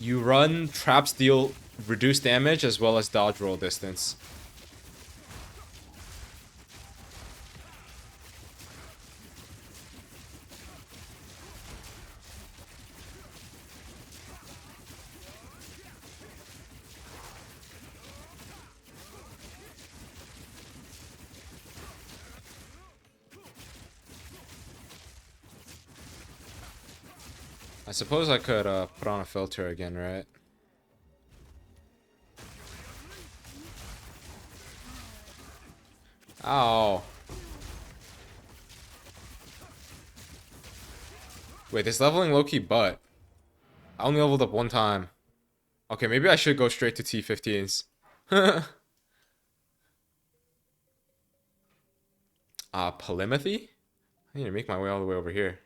You run, traps deal reduced damage as well as dodge roll distance. I suppose I could put on a filter again, right? Ow. Wait, this leveling low-key butt. I only leveled up one time. Okay, maybe I should go straight to T15s. Polymathy? I need to make my way all the way over here.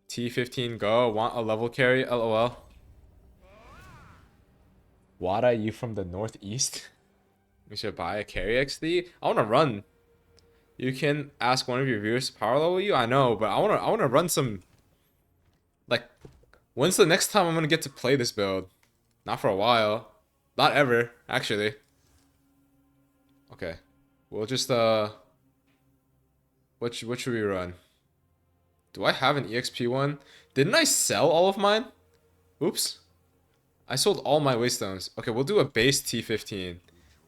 T15 go. Want a level carry? LOL. Wada, you from the northeast? We should buy a carry XD? I wanna run. You can ask one of your viewers to power level you? I know, but I wanna run some. Like, when's the next time I'm gonna get to play this build? Not for a while. Not ever, actually. Okay. We'll just what should we run? Do I have an EXP one? Didn't I sell all of mine? Oops. I sold all my waystones. Okay, we'll do a base T15.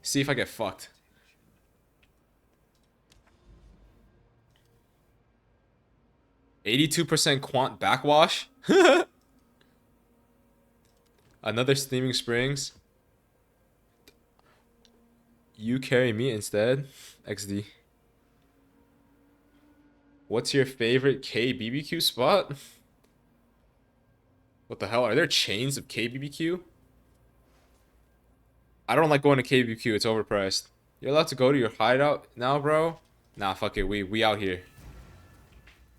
See if I get fucked. %82 quant backwash. Another steaming springs. You carry me instead. XD. What's your favorite KBBQ spot? What the hell? Are there chains of KBBQ? I don't like going to KBBQ. It's overpriced. You're allowed to go to your hideout now, bro? Nah, fuck it. We out here.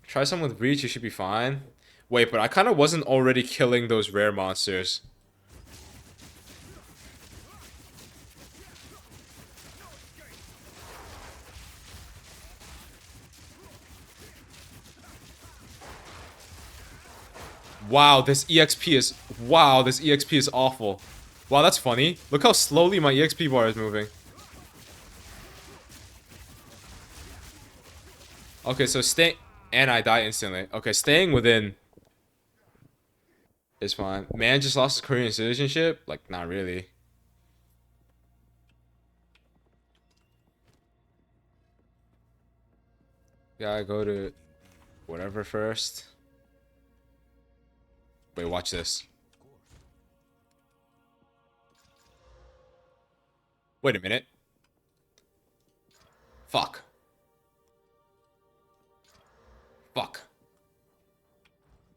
Try some with Reach. You should be fine. Wait, but I kind of wasn't already killing those rare monsters. Wow, this EXP is... Wow, this EXP is awful. Wow, that's funny. Look how slowly my EXP bar is moving. Okay, so stay... And I die instantly. Okay, staying within... is fine. Man just lost his Korean citizenship? Like, not really. Gotta go to... whatever first. Wait, watch this. Wait a minute. Fuck. Fuck.